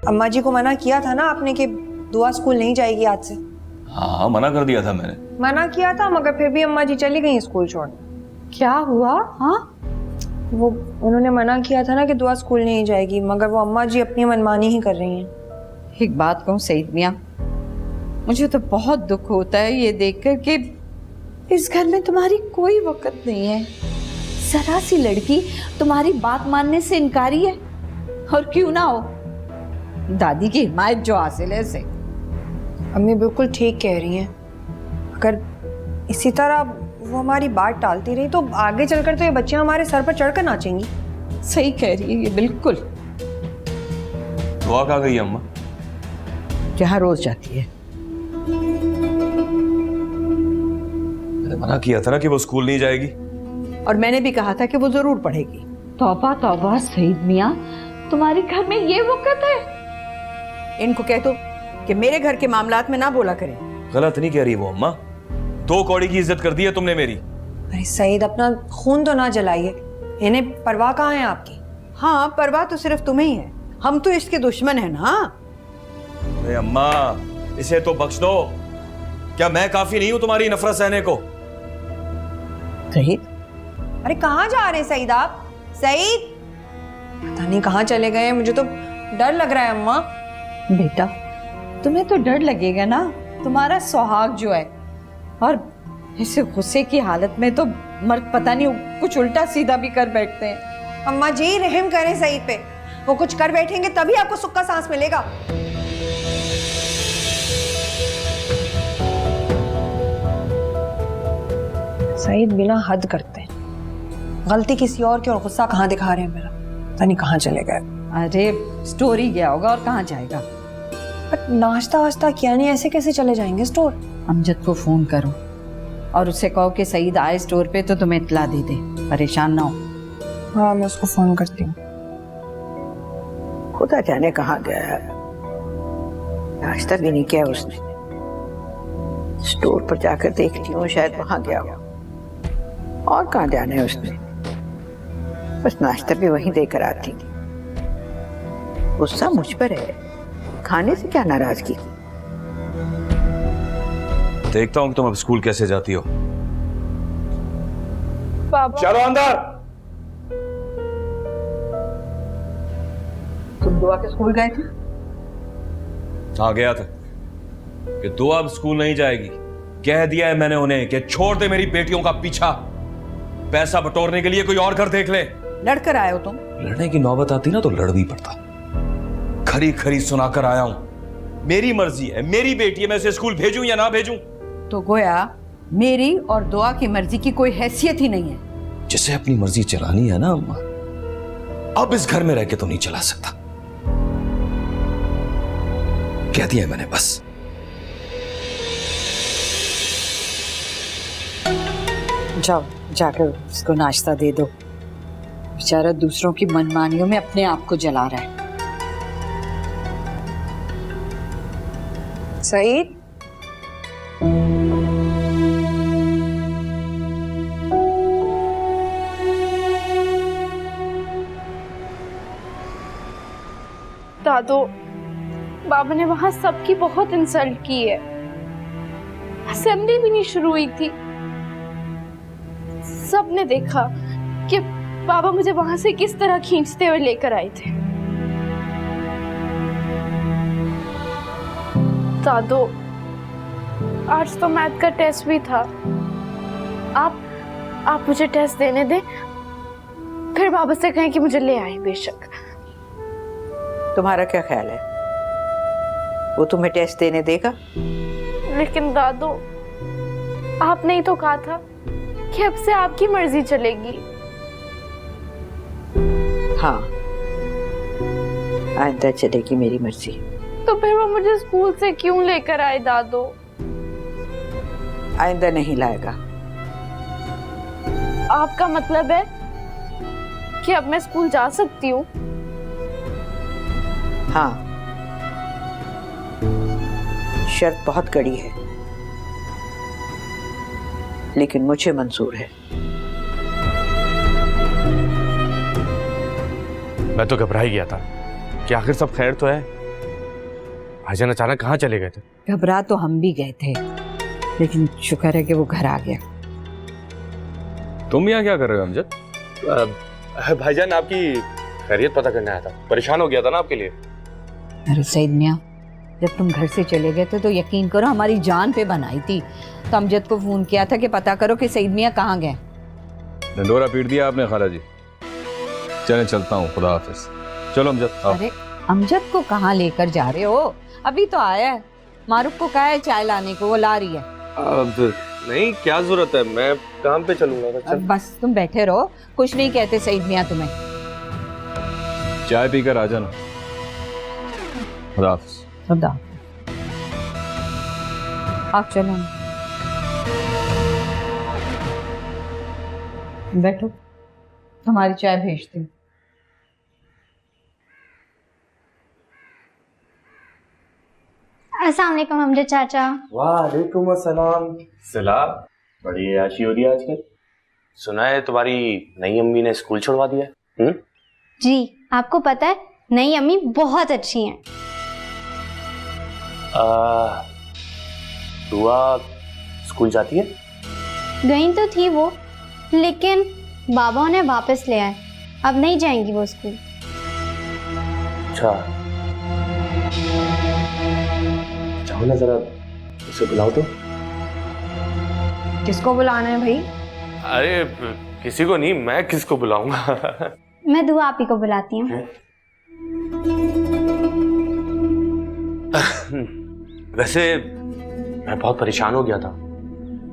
अम्मा जी को मना किया था ना आपने कि दुआ स्कूल नहीं जाएगी आज से। हाँ, मना कर दिया था मैंने। मना किया था मगर फिर भी अम्मा जी चली गई स्कूल छोड़। क्या हुआ? हाँ, वो उन्होंने मना किया था ना कि दुआ स्कूल नहीं जाएगी, मगर वो अम्मा जी अपनी मनमानी ही कर रही हैं। एक बात कहूँ सईद मियाँ, मुझे तो बहुत दुख होता है ये देखकर कि इस घर में तुम्हारी कोई वक़्त नहीं है। जरा सी लड़की तुम्हारी बात मानने से इनकारी है, और क्यों ना हो, दादी की हिमायत जो हासिल है इसे। अम्मी बिल्कुल ठीक कह रही हैं। अगर इसी तरह वो हमारी बात टालती रही तो आगे चलकर तो ये बच्चियां हमारे सर पर चढ़कर नाचेंगी। सही कह रही है ये, बिल्कुल। दुआ कहाँ गई अम्मा? जहाँ रोज जाती है। मैंने मना किया था ना कि वो स्कूल नहीं जाएगी। और मैंने भी कहा था कि वो जरूर पढ़ेगी। तौबा तौबा सईद मियाँ, तुम्हारे घर में ये वक़्त है? इनको कह दो कि मेरे घर के मामलात में ना बोला करें। गलत नहीं कह रही वो अम्मा, 2 कौड़ी की इज्जत कर दी है तुमने मेरी। अरे सईद, अपना खून तो ना जलाइए, इन्हें परवाह कहाँ है आपकी? हाँ, परवाह तो सिर्फ तुम्हें ही है, हम तो इसके दुश्मन है ना। अरे अम्मा, इसे तो बख्श दो। क्या मैं काफी नहीं हूं तुम्हारी नफरत सहने को? सईद, अरे कहाँ जा रहे हैं सईद आप? सईद, पता नहीं कहाँ चले गए, मुझे तो डर लग रहा है अम्मा। बेटा, तुम्हें तो डर लगेगा ना, तुम्हारा सुहाग जो है। और इसे गुस्से की हालत में तो मर्द पता नहीं कुछ उल्टा सीधा भी कर बैठते हैं। अम्मा जी रहम करें सईद पे, वो कुछ कर बैठेंगे तभी आपको सुख का सांस मिलेगा। सईद बिना हद करते हैं, गलती किसी और की और गुस्सा कहाँ दिखा रहे हैं मेरा, पता नहीं कहाँ चले गए। अरे स्टोर ही गया होगा, और कहाँ जाएगा? पर नाश्ता वास्ता किया नहीं, ऐसे कैसे चले जाएंगे स्टोर? अमजद को फोन करो और उससे कहो कि सईद आए स्टोर पे तो तुम्हें इत्तला दे दे, परेशान ना हो। हाँ, मैं उसको फोन करती हूँ। खुदा जाने कहाँ गया है, नाश्ता भी नहीं किया उसने। स्टोर पर जाकर देखती हूँ, शायद वहां गया हो। और कहाँ जाना है उसने, बस नाश्ता भी वहीं देकर आती। गुस्सा मुझ पर है, खाने से क्या नाराजगी। देखता हूं कि तुम अब स्कूल कैसे जाती हो। पापा, चलो अंदर। तुम दुआ के स्कूल गए थे? हाँ गया था कि दुआ अब स्कूल नहीं जाएगी। कह दिया है मैंने उन्हें कि छोड़ दे मेरी बेटियों का पीछा, पैसा बटोरने के लिए कोई और घर देख ले। लड़कर आए हो तुम? लड़ने की नौबत आती ना तो लड़ भी पड़ता। खरी खरी सुनाकर आया हूं, मेरी मर्जी है, मेरी बेटी है, मैं उसे स्कूल भेजूं या ना भेजूं। तो गोया मेरी और दुआ की मर्जी की कोई हैसियत ही नहीं है। जिसे अपनी मर्जी चलानी है ना अम्मा, अब इस घर में रह के तो नहीं चला सकता। कह दिया मैंने बस। जाओ, जाकर उसको नाश्ता दे दो, बेचारा दूसरों की मनमानियों में अपने आप को जला रहा है। सईद, दादू, बाबा ने वहां सबकी बहुत इंसल्ट की है। असेंबली भी नहीं शुरू हुई थी, सबने देखा कि बाबा मुझे वहां से किस तरह खींचते हुए लेकर आए थे। दादू, आज तो मैथ का टेस्ट भी था। आप मुझे टेस्ट देने दें, फिर बाबा से कहें कि मुझे ले आए। बेशक। तुम्हारा क्या ख्याल है, वो तुम्हें टेस्ट देने देगा? लेकिन दादू, आपने ही तो कहा था कि अब से आपकी मर्जी चलेगी। हाँ, आइंदा चलेगी मेरी मर्जी। तो फिर वो मुझे स्कूल से क्यों लेकर आए दादू? आइंदा नहीं लाएगा। आपका मतलब है कि अब मैं स्कूल जा सकती हूँ? हाँ, शर्त बहुत कड़ी है, लेकिन मुझे मंजूर है। मैं तो घबरा ही गया था कि आखिर सब खैर तो है, भाईजान अचानक कहाँ चले गए थे? घबरा तो हम भी गए थे, लेकिन शुक्र है कि वो घर आ गया। तुम यहाँ क्या कर रहे हो अमजद? भाईजान आपकी खैरियत पता करने आया था, परेशान हो गया था ना आपके लिए। अरे सईद मियाँ, जब तुम घर से चले गए थे तो यकीन करो हमारी जान पे बनाई थी। तो अमजद को फोन किया था कि पता करो कि सईद मियाँ कहाँ गए। ढंडोरा पीट दिया आपने खाला जी। चलें चलता हूँ, खुदा हाफिज। चलो अमजद आओ। अरे अमजद को कहाँ लेकर जा रहे हो? अभी तो आया है। मारूफ को कहा है चाय लाने को, वो ला रही है। अब नहीं, क्या जरूरत है, मैं काम पे चलूंगा। अब बस तुम बैठे रहो, कुछ नहीं कहते सईद मियाँ तुम्हें। चाय पीकर आ जाना। खुदा हाफिज। खुदा। आप चलो, बैठो, तुम्हारी चाय भेजती हूँ। अस्सलाम वालेकुम अमजद चाचा। वालेकुम अस्सलाम। सलाम। बड़ी आशी हो रही है आजकल। सुना है तुम्हारी नई अम्मी ने स्कूल छुड़वा दिया है? जी, आपको पता है नई अम्मी बहुत अच्छी हैं। दुआ स्कूल जाती है? गई तो थी वो, लेकिन बाबा उन्हें वापस ले आए। अब नहीं जाएंगी वो स्कूल। अच्छा, जाओ ना जरा उसे बुलाओ तो। किसको बुलाना है भाई? अरे किसी को नहीं, मैं किसको बुलाऊंगा। मैं दुआ आप ही को बुलाती हूँ। वैसे मैं बहुत परेशान हो गया था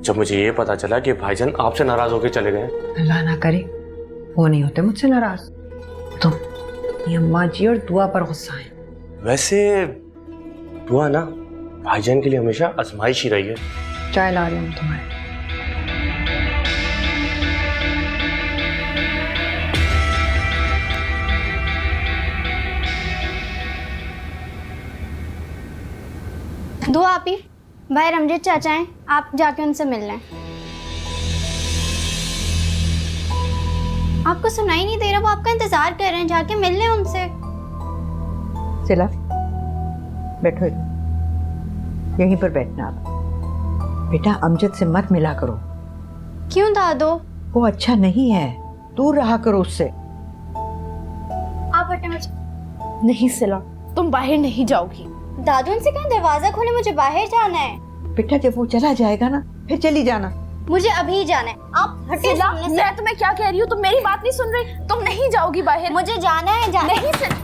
जब मुझे ये पता चला कि भाईजान आपसे नाराज होकर चले गए। अल्लाह ना करे, वो नहीं होते मुझसे नाराज। तुम ये अम्मा जी और दुआ पर गुस्सा है। वैसे दुआ ना भाईजान के लिए हमेशा आजमाइश ही रही है। चाय ला रही हूँ तुम्हारे। दुआ आप ही, भाई अमजद चाचा हैं, आप जाके उनसे मिल लें। आपको सुनाई नहीं दे रहा? वो आपका इंतजार कर रहे हैं, जाके मिल लें उनसे। सिला, बैठो यहीं पर बैठना। आप बेटा अमजद से मत मिला करो। क्यों दादो? वो अच्छा नहीं है, दूर रहा करो उससे। आप हटे मुझे। नहीं सिला, तुम बाहर नहीं जाओगी। दादू उनसे कहा दरवाजा खोले, मुझे बाहर जाना है। बेटा जब वो चला जाएगा ना फिर चली जाना। मुझे अभी जाना है, आप हटे सामने से। मैं तुम्हें क्या कह रही हूँ, तुम मेरी बात नहीं सुन रही। तुम नहीं जाओगी बाहर। मुझे जाना है, जाना नहीं सिला।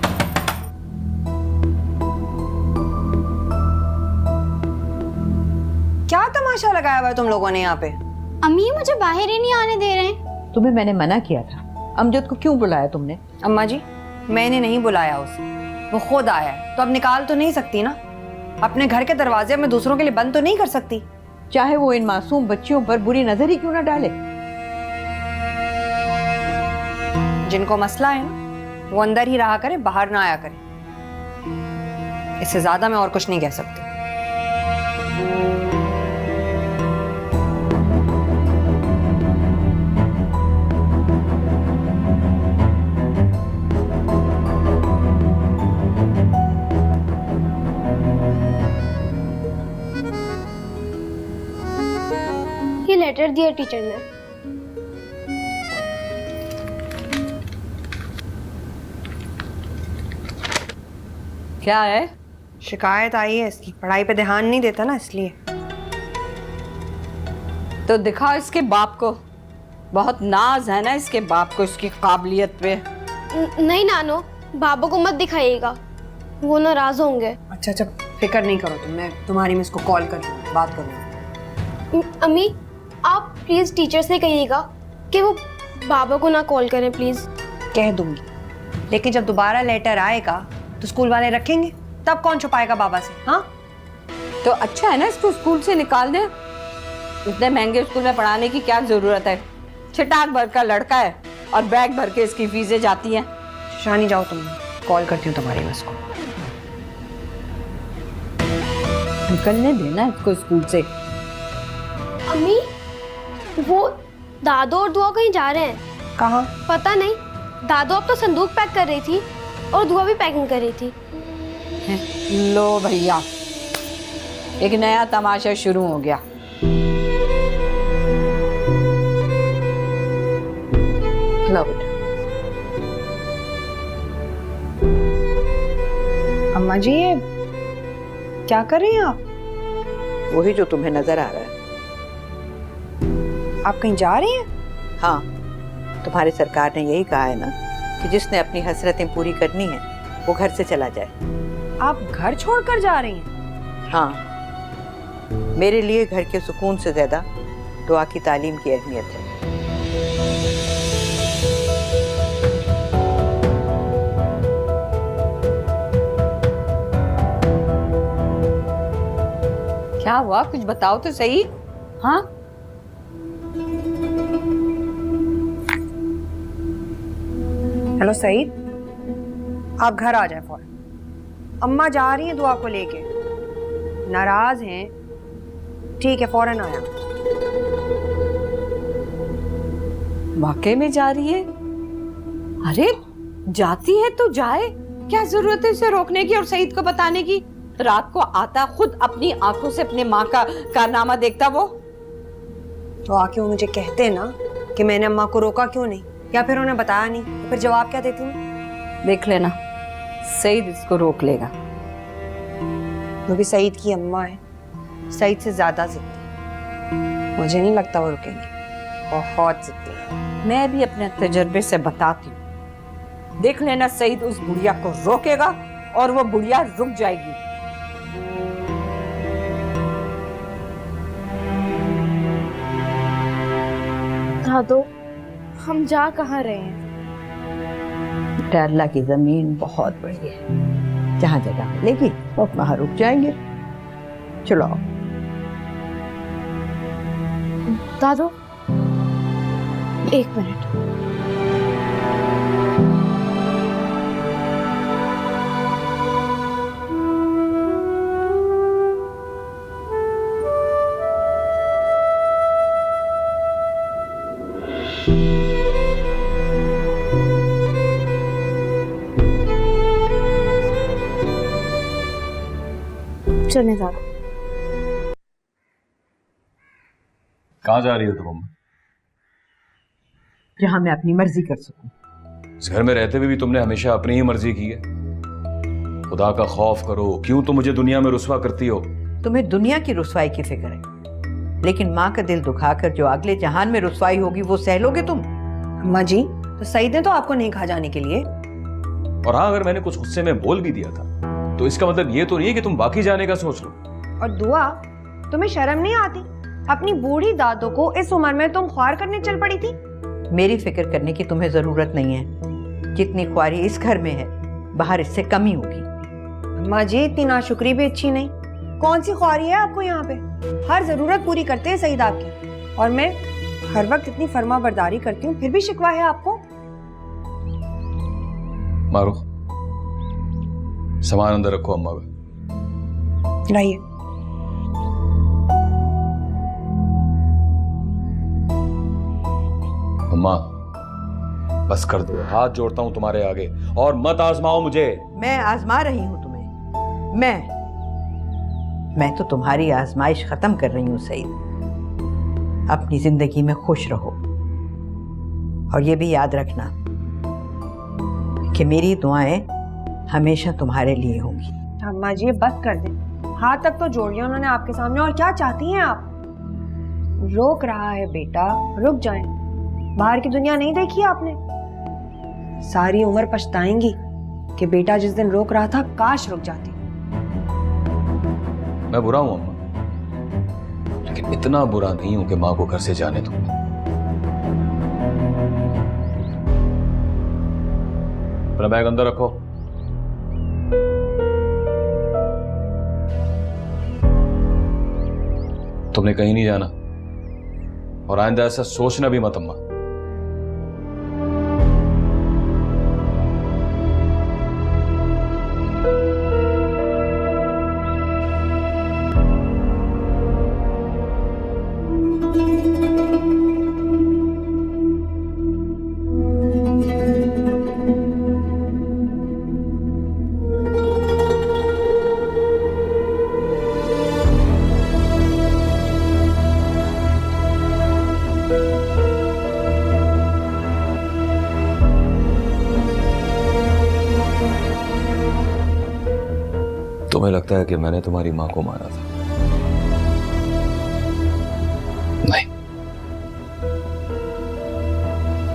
क्या तमाशा लगाया हुआ है तुम लोगों ने यहाँ पे? अम्मी मुझे बाहर ही नहीं आने दे रहे हैं। तुम्हें मैंने मना किया था। अमजद को क्यों बुलाया तुमने? अम्मा जी, मैंने नहीं बुलाया उसे, वो खुद आया है। तो अब निकाल तो नहीं सकती ना, अपने घर के दरवाजे में दूसरों के लिए बंद तो नहीं कर सकती। चाहे वो इन मासूम बच्चियों पर बुरी नजर ही क्यों ना डाले। जिनको मसला है ना, वो अंदर ही रहा करे, बाहर ना आया करे। इससे ज्यादा मैं और कुछ नहीं कह सकती। ये लेटर दिया टीचर ने। क्या है? शिकायत आई है इसकी, पढ़ाई पे ध्यान नहीं देता ना इसलिए। तो दिखाओ इसके बाप को। बहुत नाज है ना इसके बाप को इसकी काबिलियत पे। नहीं नानो, बाबा को मत दिखाइएगा, वो नाराज होंगे। अच्छा अच्छा, फिक्र नहीं करो तुम, मैं तुम्हारी में इसको कॉल कर बात करूँगी। अम्मी आप प्लीज टीचर से कहिएगा कि वो बाबा को ना कॉल करें प्लीज। कह दूंगी, लेकिन जब दोबारा लेटर आएगा तो स्कूल वाले रखेंगे, तब कौन छुपाएगा बाबा से? हाँ तो अच्छा है ना, इसको स्कूल से निकाल दे। इतने महंगे स्कूल में पढ़ाने की क्या जरूरत है? छिटाक भर का लड़का है और बैग भर के इसकी फीसें जाती हैं। शानी जाओ तुम, कॉल करती हूँ तुम्हारी में इसको। निकलने देना इसको स्कूल से। अम्मी वो दादू और दुआ कहीं जा रहे हैं। कहाँ? पता नहीं, दादू अब तो संदूक पैक कर रही थी और दुआ भी पैकिंग कर रही थी। लो भैया, एक नया तमाशा शुरू हो गया। लो बेटा। अम्मा जी ये क्या कर रही हैं आप? वही जो तुम्हें नजर आ रहा है। आप कहीं जा रही हैं? हाँ, तुम्हारे सरकार ने यही कहा है ना कि जिसने अपनी हसरतें पूरी करनी है वो घर से चला जाए। आप घर छोड़कर जा रही हैं? हाँ, मेरे लिए घर के सुकून से ज्यादा दुआ की तालीम की अहमियत है। क्या हुआ, कुछ बताओ तो सही। हाँ, हेलो सईद, आप घर आ जाए फौरन। अम्मा जा रही हैं दुआ को लेके, नाराज हैं। ठीक है, फौरन आया। वाकई में जा रही है? अरे जाती है तो जाए, क्या जरूरत है इसे रोकने की और सईद को बताने की? रात को आता खुद अपनी आंखों से अपने माँ का कारनामा देखता वो। तो आके वो मुझे कहते ना कि मैंने अम्मा को रोका क्यों नहीं, या फिर उन्हें बताया नहीं, तो फिर जवाब क्या देती मैं? देख लेना, सईद इसको रोक लेगा। वो भी सईद की अम्मा है, सईद से ज्यादा जिद्दी। मुझे नहीं लगता वो रुकेंगे, बहुत जिद्दी है। मैं भी अपने तजर्बे से बताती हूँ, देख लेना सईद उस बुढ़िया को रोकेगा और वो बुढ़िया रुक जाएगी। दादो, हम जा कहाँ रहे हैं? बेटा, अल्लाह की जमीन बहुत बड़ी है, जहाँ जगह मिलेगी वहाँ रुक जाएंगे। चलो आओ। दादो, एक मिनट। चले दादो। कहाँ जा रही हो तुम अम्मा? जहाँ मैं अपनी मर्जी कर सकूं। इस घर में रहते हुए भी तुमने हमेशा अपनी ही मर्जी की है। खुदा का खौफ करो, क्यों तुम मुझे दुनिया में रुस्वा करती हो? तुम्हें दुनिया की रुसवाई की फिक्र है, लेकिन माँ का दिल दुखाकर जो अगले जहान में रुसवाई होगी वो सह लोगे तुम? अम्मा जी, तो सईद ने तो आपको नहीं कहा जाने के लिए। और हाँ, अगर मैंने कुछ गुस्से में बोल भी दिया था तो इसका मतलब ये तो नहीं है कि तुम बाकी जाने का सोच लो। और दुआ, तुम्हें शर्म नहीं आती? अपनी बूढ़ी दादो को इस उम्र में तुम ख्वार करने चल पड़ी थी। मेरी फिक्र करने की तुम्हें जरूरत नहीं है। जितनी ख्वारी इस घर में है बाहर इससे कम ही होगी। अम्मा जी, इतनी नाशुक्री भी अच्छी नहीं। कौन सी ख्वारी है आपको यहाँ पे? हर जरूरत पूरी करते हैं सईद आपकी, और मैं हर वक्त इतनी फर्मा बरदारी करती हूँ, फिर भी शिकवा है आपको? मारो, सामान अंदर रखो अम्मा का। लाइए। अम्मा बस कर दो, हाथ जोड़ता हूं तुम्हारे आगे, और मत आजमाओ मुझे। मैं आजमा रही हूं तुम्हें। मैं तो तुम्हारी आजमाइश खत्म कर रही हूं सईद। अपनी जिंदगी में खुश रहो, और ये भी याद रखना कि मेरी दुआएं हमेशा तुम्हारे लिए होंगी। अम्मा जी, बस कर दे। हाथ तक तो जोड़ लिया उन्होंने आपके सामने, और क्या चाहती हैं आप? रोक रहा है बेटा, रुक जाएं। बाहर की दुनिया नहीं देखी आपने? सारी उम्र पछताएंगी कि बेटा जिस दिन रोक रहा था काश रुक जाती। मैं बुरा हूं अम्मा, लेकिन इतना बुरा नहीं हूं कि मां को घर से जाने दूं। अपना बैग अंदर रखो। तुमने कहीं नहीं जाना, और आइंदा ऐसा सोचना भी मत अम्मा। तुम्हें लगता है कि मैंने तुम्हारी मां को मारा था? नहीं,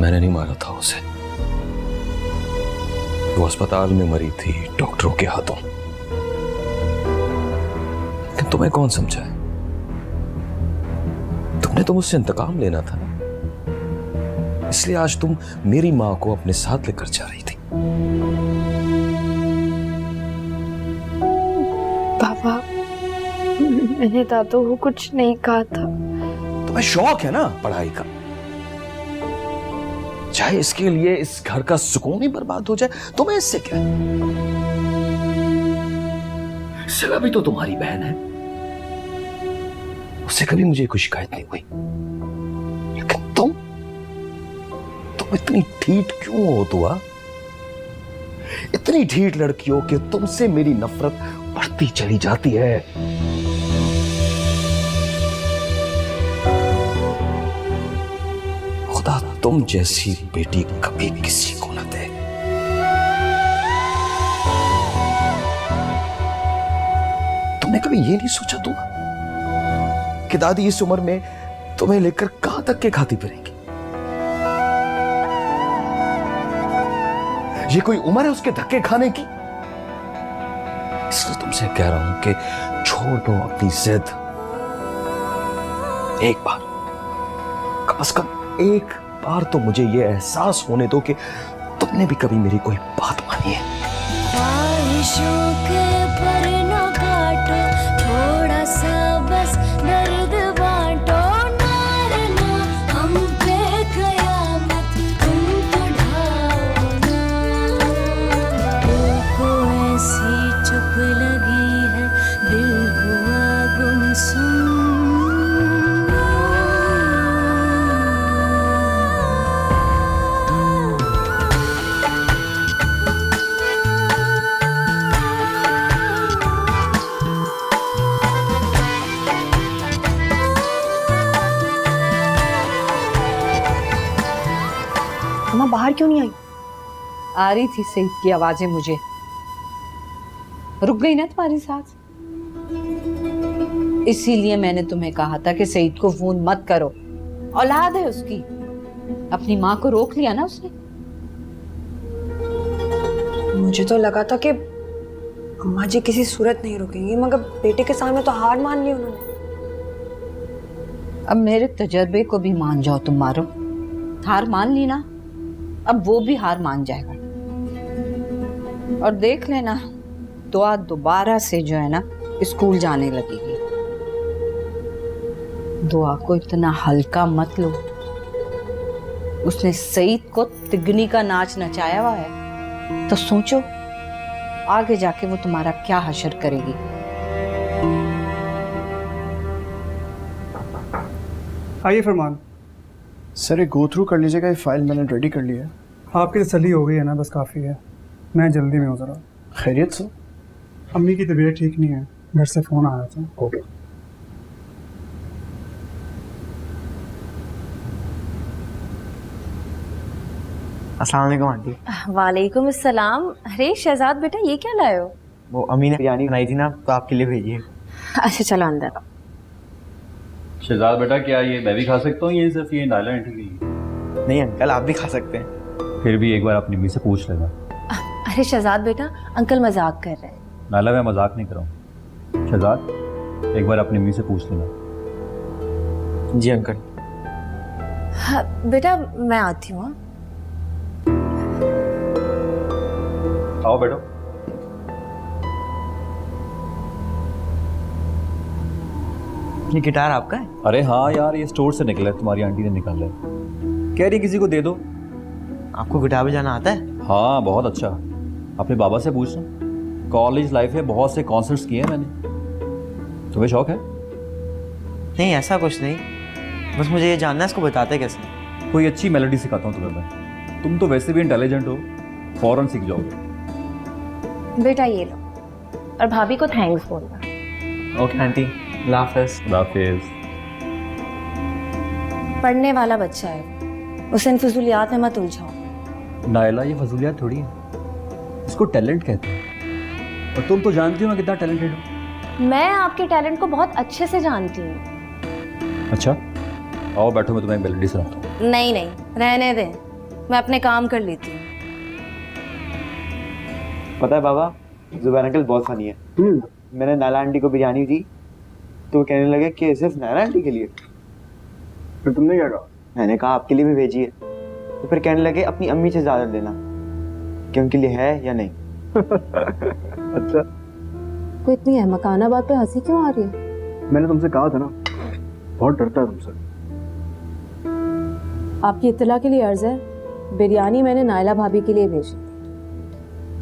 मैंने नहीं मारा था उसे। वो अस्पताल में मरी थी डॉक्टरों के हाथों। लेकिन तुम्हें कौन समझाए? तुमने तो मुझसे इंतकाम लेना था ना, इसलिए आज तुम मेरी मां को अपने साथ लेकर जा रही थी। पापा, मैंने दादू को कुछ नहीं कहा था। तुम्हें शौक है ना पढ़ाई का, चाहे इसके लिए इस घर का सुकून ही बर्बाद हो जाए, तुम्हें इससे क्या? सिला भी तो तुम्हारी बहन है, उससे कभी मुझे कोई शिकायत नहीं हुई। लेकिन तुम इतनी ढीठ क्यों हो तुआ? इतनी ढीठ लड़की हो कि तुमसे मेरी नफरत बढ़ती चली जाती है। खुदा तुम जैसी बेटी कभी किसी को न दे। तुमने कभी ये नहीं सोचा तुम कि दादी इस उम्र में तुम्हें लेकर कहां तक के खाती फिरेंगी? ये कोई उम्र है उसके धक्के खाने की? इसलिए तुमसे कह रहा हूं कि छोड़ दो अपनी जिद। एक बार, कम से कम एक बार तो मुझे ये एहसास होने दो कि तुमने भी कभी मेरी कोई बात मानी है। ख्वाहिशों के पर न काटो, थोड़ा सा बस दर्द बांटो। नारना हम पे कयामत तुम तो ढाओ ना। दिल को ऐसी चुप लगी है, दिल हुआ गुमसुम। अम्मा बाहर क्यों नहीं आई? आ रही थी सईद की आवाजें मुझे, रुक गई ना तुम्हारी सांस। इसीलिए मैंने तुम्हें कहा था कि सईद को फोन मत करो, औलाद है उसकी। अपनी माँ को रोक लिया ना उसने। मुझे तो लगा था कि अम्मा जी किसी सूरत नहीं रुकेंगी, मगर बेटे के सामने तो हार मान ली उन्होंने। अब मेरे तजर्बे को भी मान जाओ तुम मारो। हार मान ली ना, अब वो भी हार मान जाएगा। और देख लेना, दुआ दोबारा से जो है ना स्कूल जाने लगेगी। दुआ को इतना हल्का मत लो। उसने सईद को तिगनी का नाच नचाया हुआ है, तो सोचो आगे जाके वो तुम्हारा क्या हशर करेगी। आइए फरमान। सर एक गो थ्रू कर लीजिएगा, ये फाइल मैंने रेडी कर लिया है। आपकी तसल्ली हो गई है ना, बस काफ़ी है। मैं जल्दी में हूँ ज़रा। खैरियत सर? अम्मी की तबीयत ठीक नहीं है, घर से फ़ोन आया था। ओके। अस्सलाम वालेकुम आंटी। वालेकुम अस्सलाम। अरे शहजाद बेटा, ये क्या लाए हो? वो अम्मी ने बिरयानी बनाई थी ना, तो आपके लिए भेजी है। अच्छा चलो अंदर। शहजाद बेटा, क्या ये मैं भी खा सकता हूँ? ये सिर्फ ये नायला आंटी के लिए? नहीं अंकल, आप भी खा सकते हैं। फिर भी एक बार अपनी अम्मी से पूछ लेना। अरे शहजाद बेटा, अंकल मजाक कर रहे हैं। नायला, मैं मजाक नहीं कर रहा हूँ। शहजाद, एक बार अपनी अम्मी से पूछ लेना। जी अंकल। हाँ बेटा, मैं आती हूँ। आओ बैठो। ये गिटार आपका है? अरे हाँ यार, ये स्टोर से निकला है, तुम्हारी आंटी ने निकाला है। कह रही किसी को दे दो। आपको गिटार बजाना आता है? हाँ बहुत अच्छा। अपने बाबा से पूछना। कॉलेज लाइफ में बहुत से कॉन्सर्ट्स किए हैं मैंने। तुम्हें शौक है? नहीं ऐसा कुछ नहीं, बस मुझे ये जानना है इसको बताते कैसे। कोई अच्छी मेलोडी सिखाता हूँ तुम्हें मैं। तुम तो वैसे भी इंटेलिजेंट हो, फौरन सीख जाओगे। बेटा ये लो, और भाभी को थैंक्स बोलना। ओके आंटी, हाफिज़। हाफिज़। पढ़ने वाला बच्चा है, उसे इन फजूलियात में मत उलझाओ। नायला, ये फजूलियात थोड़ी है, इसको टैलेंट कहते हैं। और तुम तो जानती हो मैं कितना टैलेंटेड हूँ। मैं आपके टैलेंट को बहुत अच्छे से जानती हूँ। अच्छा, आओ बैठो, मैं तुम्हें एक मेलोडी सुनाता हूँ। नहीं नहीं, रहने दें, मैं अपने काम कर लेती हूँ। पता है बाबा, जुबैर अंकल बहुत फनी है। मैंने नाला आंटी को बिरयानी दी तो वो कहने लगे कि सिर्फ नाला आंटी के लिए। फिर तुमने क्या कहा? मैंने कहा आपके लिए भी भेजी है। तो फिर कहने लगे अपनी अम्मी से ज़्यादा लेना, कि उनके लिए है या नहीं। अच्छा, कोई इतनी अहमकाना बात पे हंसी क्यों आ रही है? मैंने तुमसे कहा था ना, बहुत डरता है तुमसे। आपकी इत्तला के लिए अर्ज है, बिरयानी मैंने नायला भाभी के लिए भेजी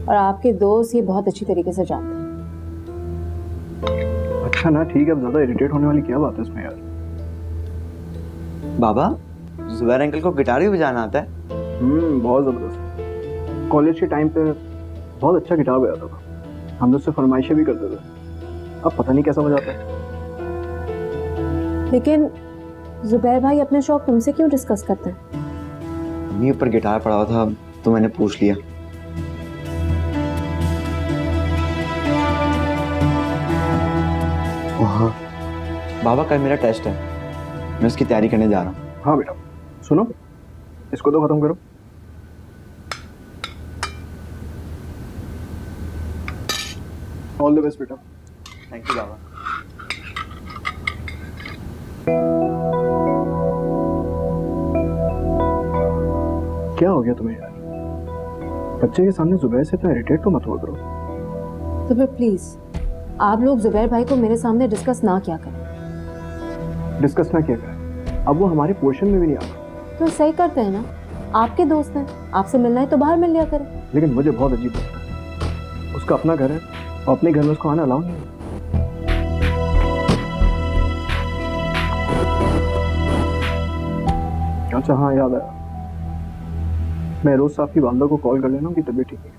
और आपके दोस्त ये बहुत अच्छी तरीके से जानते हैं। अच्छा ना, ठीक है, अब ज्यादा इरिटेट होने वाली क्या बात है इसमें यार। बाबा, जुबैर अंकल को गिटार भी बजाना आता है? बहुत जबरदस्त। कॉलेज के टाइम पे बहुत अच्छा गिटार बजाता था, हम लोग से फरमाइशें भी करते थे। अब पता नहीं कैसा बजाता है। लेकिन जुबैर भाई अपने शौक तुमसे क्यों डिस्कस करते हैं? अम्मी ऊपर गिटार पड़ा हुआ था तो मैंने पूछ लिया। हाँ बाबा, कल मेरा टेस्ट है, मैं उसकी तैयारी करने जा रहा हूँ। हाँ बेटा, सुनो, इसको तो खत्म करो। ऑल द बेस्ट बेटा। थैंक यू बाबा। क्या हो गया तुम्हें यार? बच्चे के सामने जुबैर से इतना इरिटेट तो मत हुआ करो। तो फिर प्लीज आप लोग जुबैर भाई को मेरे सामने डिस्कस ना किया करें। डिस्कस ना किया करें, अब वो हमारे पोर्शन में भी नहीं आता। तो सही करते हैं ना, आपके दोस्त हैं, आपसे मिलना है तो बाहर मिल लिया करें। लेकिन मुझे बहुत अजीब लगता है, उसका अपना घर है और अपने घर में उसको आना अलाउ नहीं है। अच्छा हाँ, याद आया, मैं रोज साहब की वालदा को कॉल कर लेना, उनकी तबीयत ठीक है।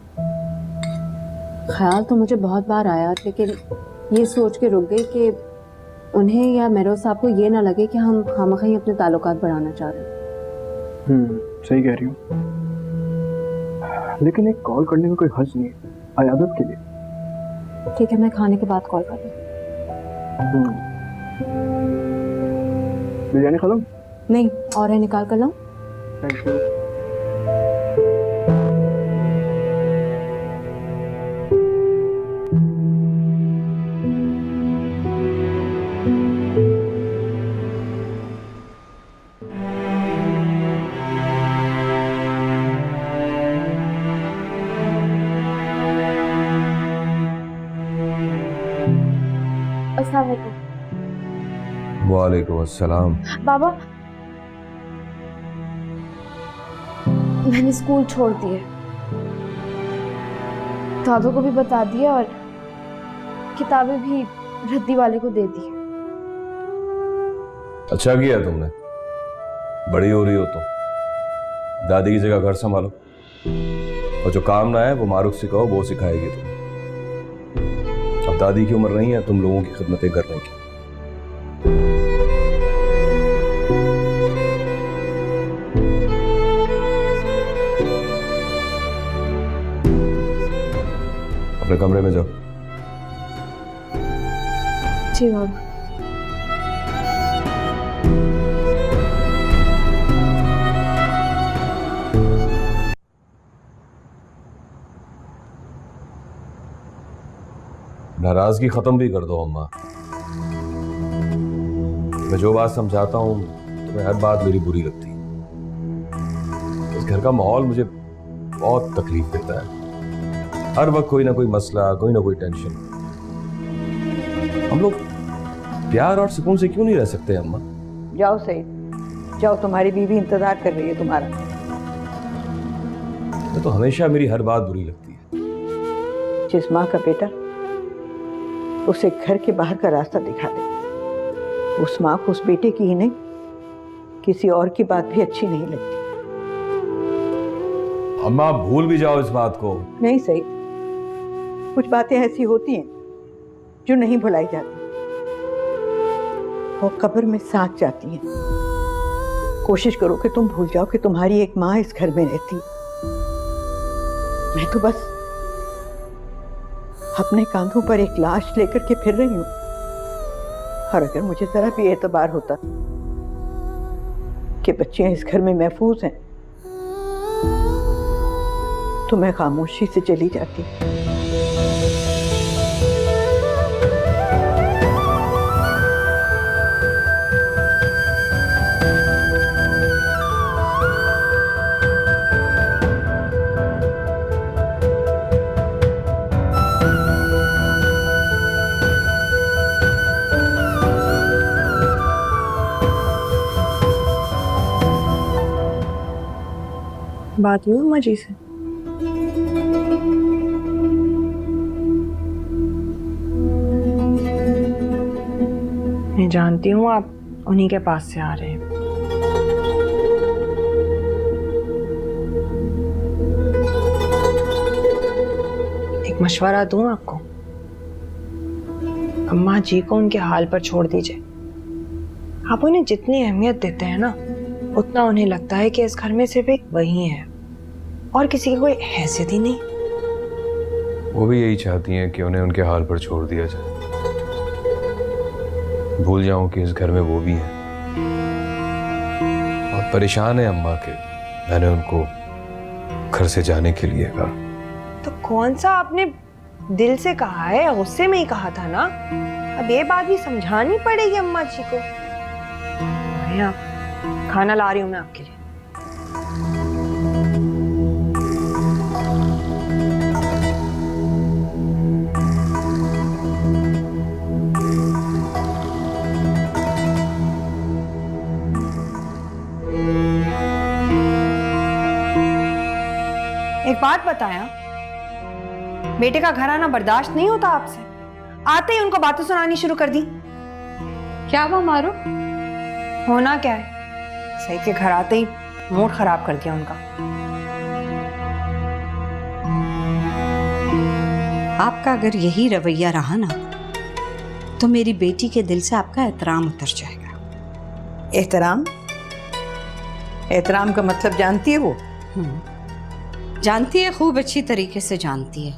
ख्याल तो मुझे बहुत बार आया, लेकिन ये सोच के रुक गई कि उन्हें या मेहरोज साहब को ये ना लगे कि हम खामखी अपने ताल्लुकात बढ़ाना चाह रहे हैं। सही कह रही हूँ, लेकिन एक कॉल करने में कोई हर्ज नहीं है अयादत के लिए। ठीक है, मैं खाने के बाद कॉल कर लूँ। बिरयानी खत्म? नहीं, और है, निकाल कर लाऊं? Thank you. अस्सलाम वालेकुम। वालेकुम अस्सलाम। बाबा, मैंने स्कूल छोड़ दिए, दादू को भी बता दिया और किताबें भी रद्दी वाले को दे दी। अच्छा किया तुमने, बड़ी हो रही हो तो दादी की जगह घर संभालो, और जो काम ना है वो मारूफ से कहो, वो सिखाएगी तुम्हें। अब दादी की उम्र नहीं है तुम लोगों की खिदमतें करने की। अपने कमरे में जाओ। जी बाबा। नाराजगी खत्म भी कर दो अम्मा। मैं जो बात समझाता हूँ तुम्हें हर बात मेरी बुरी लगती है। इस घर का माहौल मुझे बहुत तकलीफ देता है, हर वक्त कोई ना कोई मसला, कोई ना कोई टेंशन। हम लोग प्यार और सुकून से क्यों नहीं रह सकते अम्मा? जाओ सईद, जाओ, तुम्हारी बीवी इंतजार कर रही है तुम्हारा। मैं तो हमेशा मेरी हर बात बुरी लगती है। जिस माँ का बेटा उसे घर के बाहर का रास्ता दिखा दे, उस माँ को उस बेटे की ही नहीं किसी और की बात भी अच्छी नहीं लगती। अम्मा भूल भी जाओ इस बात को। नहीं सही, कुछ बातें ऐसी होती हैं जो नहीं भुलाई जाती, वो कब्र में साथ जाती हैं। कोशिश करो कि तुम भूल जाओ कि तुम्हारी एक माँ इस घर में रहती है। मैं तो बस अपने कांधों पर एक लाश लेकर के फिर रही हूँ। और अगर मुझे जरा भी एतबार होता कि बच्चियां इस घर में महफूज हैं तो मैं खामोशी से चली जाती। बात हुई अम्मा जी से? मैं जानती हूँ आप उन्हीं के पास से आ रहे हैं। एक मशवरा दूं आपको, अम्मा जी को उनके हाल पर छोड़ दीजिए। आप उन्हें जितनी अहमियत देते हैं ना, उतना उन्हें लगता है कि इस घर में सिर्फ एक वही है और किसी की कोई हैसियत ही नहीं। वो भी यही चाहती हैं कि उन्हें उनके हाल पर छोड़ दिया जाए, भूल जाऊं कि इस घर में वो भी हैं। बहुत परेशान है अम्मा के, मैंने उनको घर से जाने के लिए कहा। तो कौन सा आपने दिल से कहा है, गुस्से में ही कहा था ना। अब ये बात भी समझानी पड़ेगी अम्मा जी को। भैया खाना ला रही हूँ मैं आपके लिए। एक बात बताया, बेटे का घर आना बर्दाश्त नहीं होता आपसे। आते ही उनको बातें सुनानी शुरू कर दी। क्या हुआ मारो? होना क्या है, सईद के घर आते ही मूड खराब कर दिया उनका। आपका अगर यही रवैया रहा ना तो मेरी बेटी के दिल से आपका एहतराम उतर जाएगा। एहतराम? एहतराम का मतलब जानती है वो? जानती है, खूब अच्छी तरीके से जानती है,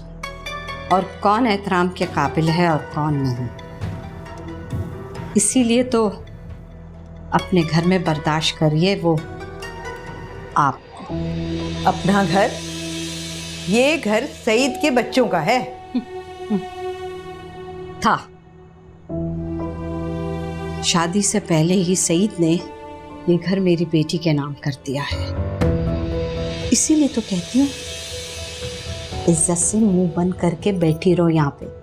और कौन एहतराम के काबिल है और कौन नहीं। इसीलिए तो अपने घर में बर्दाश्त करिए वो आप। अपना घर? ये घर सईद के बच्चों का है। था। शादी से पहले ही सईद ने ये घर मेरी बेटी के नाम कर दिया है। इसीलिए तो कहती हूँ इज्जत से मुंह बंद करके बैठी रहो यहाँ पे।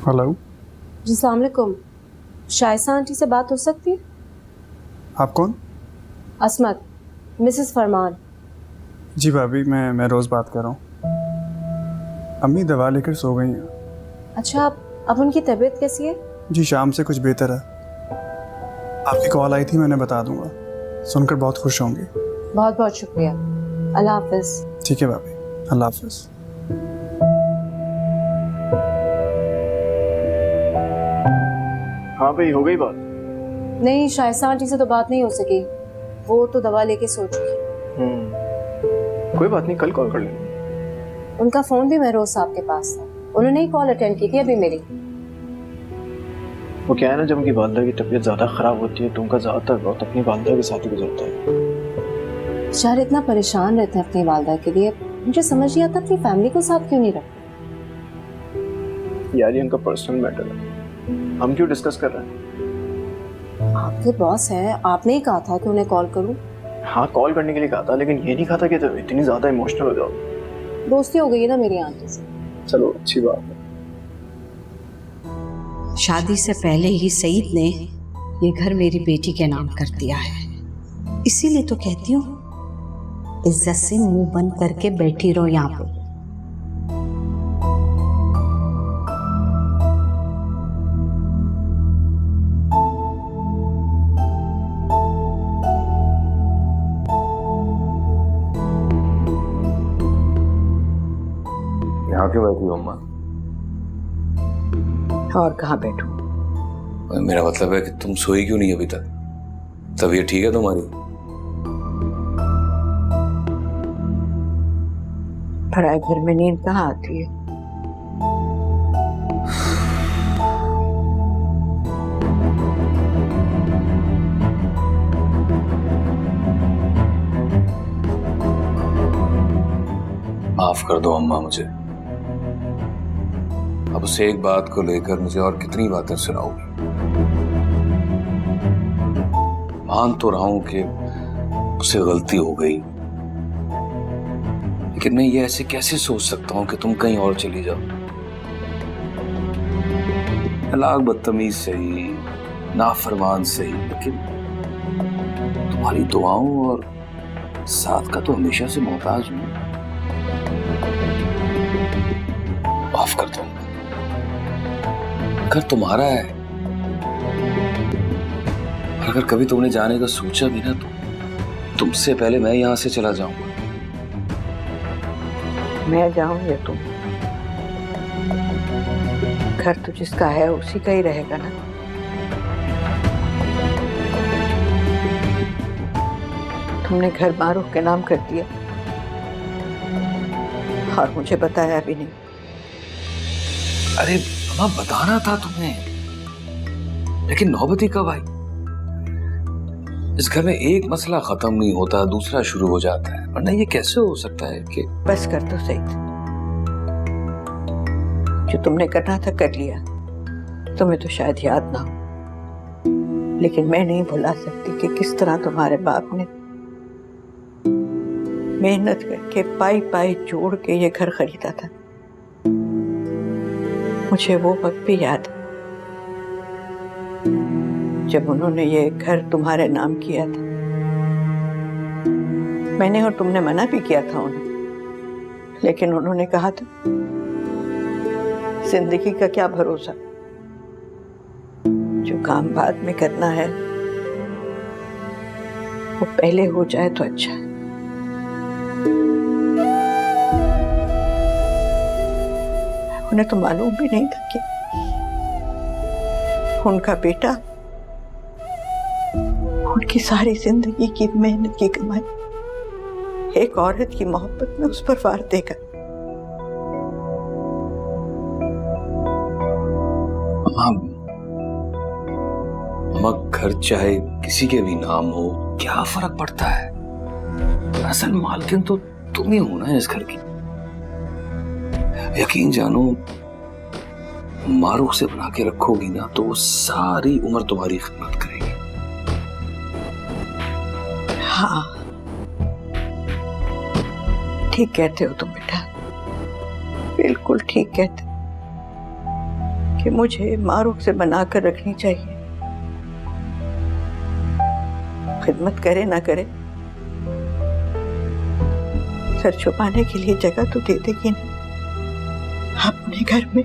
हेलो जी अस्सलाम वालेकुम, शाइसा आंटी से बात हो सकती है? आप कौन? असमत, मिसेस फरमान। जी भाभी, मैं रोज़ बात कर रहा हूँ। अम्मी दवा लेकर सो गई हैं। अच्छा, अब उनकी तबीयत कैसी है? जी शाम से कुछ बेहतर है। आपकी कॉल आई थी, मैंने बता दूंगा, सुनकर बहुत खुश होंगी। बहुत बहुत शुक्रिया, अल्लाह हाफिज। ठीक है भाभी, अल्लाह हाफिज। हाँ भाई, हो गई बात? नहीं, शाइसा आंटी से तो बात नहीं हो सकी, वो तो दवा लेके सो चुकी। कोई बात नहीं, कल कॉल कर लेंगे। उनका फोन भी महरोज साहब के पास था, उन्होंने ही कॉल अटेंड की थी अभी मेरी। वो क्या है ना, जब उनकी वालदा की तबीयत ज़्यादा ख़राब होती है तो उनका ज़्यादातर वक्त अपनी वालदा के साथ ही गुजरता है। शायद इतना परेशान रहते हैं अपनी वालदा के लिए, मुझे समझ नहीं आता अपनी फैमिली को साथ क्यों नहीं रखते। यार ये उनका पर्सनल मैटर है, हम क्यों डिस्कस कर रहे हैं? आपके बॉस हैं, आपने ही कहा था कि उन्हें कॉल करूं। हाँ, कॉल करने के लिए कहा था, लेकिन ये नहीं कहा था कि तो इतनी ज़्यादा इमोशनल हो जाओ। दोस्ती हो गई है ना मेरी आंटी से। चलो अच्छी बात है। शादी से पहले ही सईद ने ये घर मेरी बेटी के नाम कर दिया है। इसीलिए तो कहती हूँ इज्जत से मुंह बंद करके बैठी रहो यहाँ पे। यहाँ क्यों बैठी हो अम्मा? और कहाँ बैठूं? मेरा मतलब है कि तुम सोई क्यों नहीं अभी तक? तबीयत ठीक है तुम्हारी? पराए घर में नींद कहाँ आती है? माफ कर दो अम्मा मुझे। अब उसे एक बात को लेकर मुझे और कितनी बातें सुनाओगी? मान तो रहा हूं कि उससे गलती हो गई, लेकिन मैं ये ऐसे कैसे सोच सकता हूं कि तुम कहीं और चली जाओ? लाख बदतमीज सही, नाफरमान सही, लेकिन तुम्हारी दुआओं और साथ का तो हमेशा से मोहताज हूं। माफ कर दो। घर तुम्हारा है, अगर कभी तुमने जाने का सोचा भी ना तो तुमसे पहले मैं यहां से चला जाऊंगा। मैं जाऊं या तुम? घर तो जिसका है उसी का ही रहेगा ना। तुमने घर मारूफ के नाम कर दिया और मुझे बताया भी नहीं। अरे अम्मा, बताना था तुम्हें, लेकिन नौबत ही कब आई? इस घर में एक मसला खत्म नहीं होता, दूसरा शुरू हो जाता है, वरना ये कैसे हो सकता है कि... बस कर दो सईद, जो तुमने करना था कर लिया। तुम्हें तो शायद याद ना हो, लेकिन मैं नहीं भुला सकती कि किस तरह तुम्हारे बाप ने मेहनत करके पाई पाई जोड़ के ये घर खरीदा था। मुझे वो वक्त भी याद है जब उन्होंने ये घर तुम्हारे नाम किया था। मैंने और तुमने मना भी किया था उन्हें, लेकिन उन्होंने कहा था जिंदगी का क्या भरोसा, जो काम बाद में करना है वो पहले हो जाए तो अच्छा है। उन्हें तो मालूम भी नहीं था कि उनका बेटा उनकी सारी जिंदगी की मेहनत की कमाई एक औरत की मोहब्बत में उस पर वार देगा। अम्मा, घर चाहे किसी के भी नाम हो, क्या फर्क पड़ता है? असल मालकिन तो तुम ही हो ना इस घर की। यकीन जानो, मारूफ से बना के रखोगी ना तो वो सारी उम्र तुम्हारी खिदमत करेगी। हाँ, ठीक कहते हो तुम बेटा, बिल्कुल ठीक कहते हो कि मुझे मारूफ से बनाकर रखनी चाहिए। खिदमत करे ना करे, सर छुपाने के लिए जगह तो दे देगी ना अपने घर में।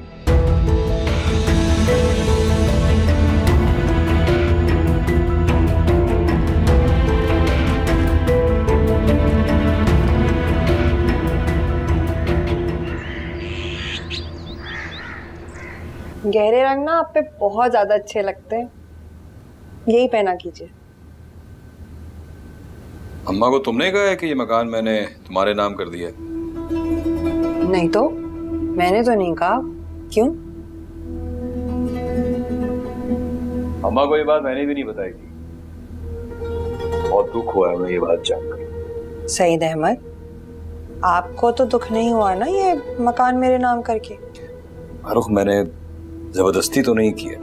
गहरे रंग ना आप पे बहुत ज्यादा अच्छे लगते हैं, यही पहना कीजिए। अम्मा को तुमने कहा है कि ये मकान मैंने तुम्हारे नाम कर दिया? नहीं तो मैंने तो नहीं कहा। क्यों? अम्मा को ये बात मैंने भी नहीं बताई थी। बहुत दुख हुआ है मुझे ये बात जानकर। सईद अहमद, आपको तो दुख नहीं हुआ ना ये मकान मेरे नाम करके? मारूफ, मैंने जबरदस्ती तो नहीं किया,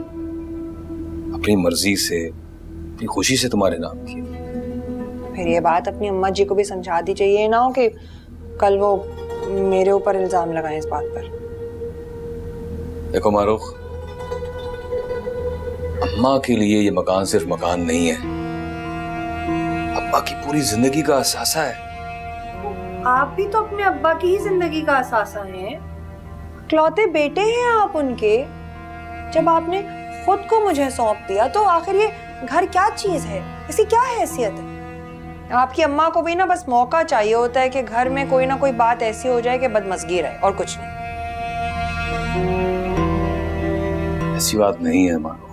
अपनी मर्जी से, अपनी खुशी से तुम्हारे नाम किया। फिर ये बात अपनी अम्मा जी को भी समझा दी चाहिए ना हो कि कल वो मेरे ऊपर इल्जाम लगाएं इस बात पर। देखो मारूफ, अम्मा के लिए ये मकान सिर्फ मकान नहीं है, अब्बा की पूरी जिंदगी का असासा है। आप भी तो अपने अब्बा की ही जिंदगी का असासा हैं। इकलौते बेटे हैं आप उनके। जब आपने खुद को मुझे सौंप दिया तो आखिर ये घर क्या चीज है, इसकी क्या हैसियत है? आपकी अम्मा को भी ना बस मौका चाहिए होता है कि घर में कोई ना कोई बात ऐसी हो जाए कि बदमज़गी रहे, और कुछ नहीं। ऐसी बात नहीं है मानो।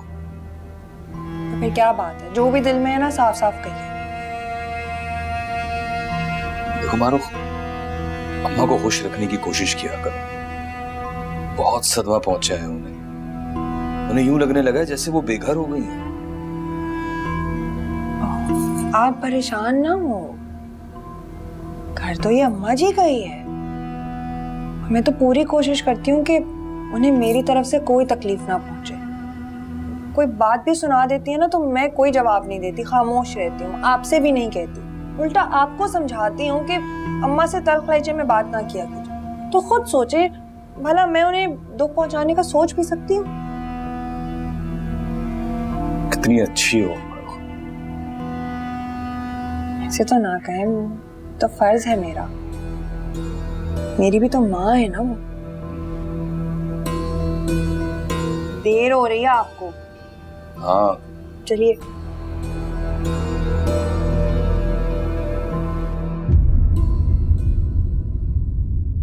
तो फिर क्या बात है? जो भी दिल में है ना, साफ साफ कहिए। देखो मानो, अम्मा को खुश रखने की कोशिश किया करो। बहुत सदमा पहुंचा है उन्हें यूं लगने लगा है जैसे वो बेघर हो गई है। आप परेशान ना हो, घर तो ये अम्मा जी का ही है। मैं तो पूरी कोशिश करती हूँ कि उन्हें मेरी तरफ से कोई तकलीफ ना पहुंचे। कोई बात भी सुना देती है ना तो मैं कोई जवाब नहीं देती, खामोश रहती हूँ, आपसे भी नहीं कहती। उल्टा आपको समझाती हूँ कि अम्मा से तल्ख लहजे में बात ना किया कीजिए। तो खुद सोचे, भला मैं उन्हें दुख पहुंचाने का सोच भी सकती हूँ? कितनी अच्छी हो। ऐसे तो ना कहें, तो फर्ज है मेरा, मेरी भी तो माँ है ना वो। देर हो रही है आपको। हाँ चलिए